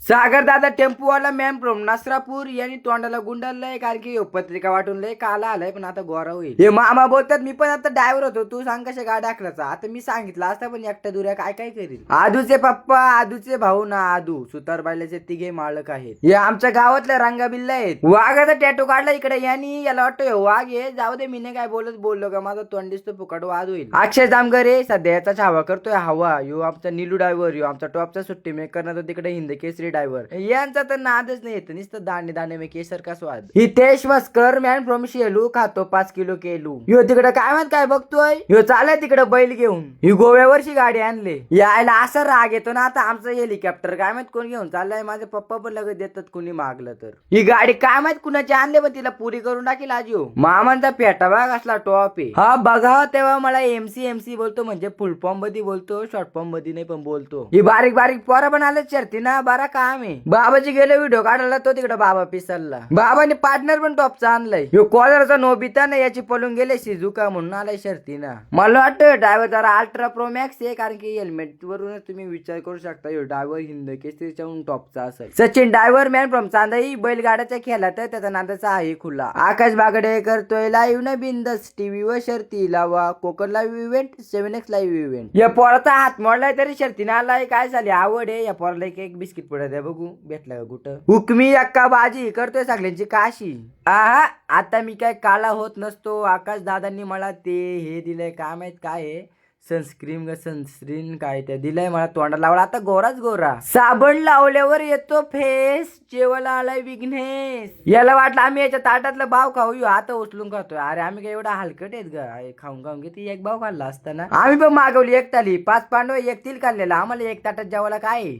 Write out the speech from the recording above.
सागर दादा टेम्पोवाला ma'am from Nasrapur यांनी तोंडाला गुंडालय कारण की पत्रिका वाटून लय काला आलाय पण आता गोरा होईल. हे मामा बोलतात मी पण आता ड्रायव्हर होतो तू सांग कशा गाडी दाखलाचा आता मी सांगितलं असता पण एकट्या दुऱ्या काय काय करील. आदूचे पप्पा आदूचे भाऊ ना आदू सुतार बायलाचे तिघे मालक आहेत. हे आमच्या गावातल्या रंगाबिल्ला आहेत. वाघाचा टॅटू काढला इकडे यांनी याला वाटतं वाघ हे जाऊ दे मी काय बोललो का माझा तोंड दिसतो फुकट वाद होईल. अक्षय जामगरे सध्या याचाच हवा करतोय हवा यो आमचा नीलू ड्रायव्हर यो आमचा टॉपचा सुट्टी मेकर ना तो तिकडे हिंद केसरी ड्रायव्हर यांचा तर नादच नाही येत नुसतं दाणे दाणे में केसर का स्वाद. हितेश मस्कर मॅन फ्रॉम शेलू खातो 5 किलो केलू. यो तिकडे काय म्हणत काय बघतोय यो चालय तिकडे बैल घेऊन. ही गोव्यावरची गाडी आणली यायला असा राग येतो ना आता आमचं हेलिकॉप्टर काय माहित कोण घेऊन चाललाय. माझे पप्पा पण लगेच देतात कुणी मागलं तर. ही गाडी काय माहित कुणाची आणले पण तिला पुरी करून टाकील आज यो. मामांचा पेटा भाग असला टॉप आहे हा बघा तेव्हा मला एमसी बोलतो म्हणजे फुल फॉर्म मध्ये बोलतो शॉर्ट फॉर्म मध्ये नाही पण बोलतो. ही बारीक बारीक पोरं पण आले शर्ती ना बारा काम आहे. बाबाजी गेले व्हिडिओ काढायला तो तिकडे बाबा पिसरला. बाबाने पार्टनर पण टॉपचा आणलाय. ह्यो कॉलरचा नोबिता ना याची पळून गेले शिजुका म्हणून आलाय शर्तीना. मला वाटतं ड्रायव्हर जरा अल्ट्रा प्रो मॅक्स आहे कारण की हेल्मेट वरूनच तुम्ही विचार करू शकता ह्यो ड्रायव्हर हिंद केसरीच्या टॉपचा असेल. सचिन ड्रायव्हर मॅन फ्रॉम चांदाई बैलगाड्याच्या खेळात त्याचा नादाचा आहे खुला. आकाश बागडे करतोय लाईव्ह न बिंदस टीव्ही वर शर्ती लावा Konkan live event 7x live event. या पोराचा हात मोडलाय तरी शर्तीने आलाय काय झाली आवड आहे या पोराला एक बिस्किट पुढे द्या बघू भेटला का कुठं. हुकमी अक्का बाजी करतोय सगळ्यांची काशी. आहा आता मी काय काला होत नसतो. आकाश दादांनी मला ते हे दिलंय काय माहित काय आहे सनस्क्रीन काय ते दिलंय मला तोंडाला लावला आता गोराच गोरा. साबण लावल्यावर येतो फेस जेवायला आलाय विघ्नेश. याला वाटलं आम्ही याच्या ताटातलं भाव खाऊ आता उचलून खातोय. अरे आम्ही काय एवढा हलकट आहेत ग खाऊन खाऊन किती एक भाव खाल्ला असताना. आम्ही पण मागवली एक थाली 5 पांडव 1 तिल खाल्लेला आम्हाला एक ताटात जेवायला काय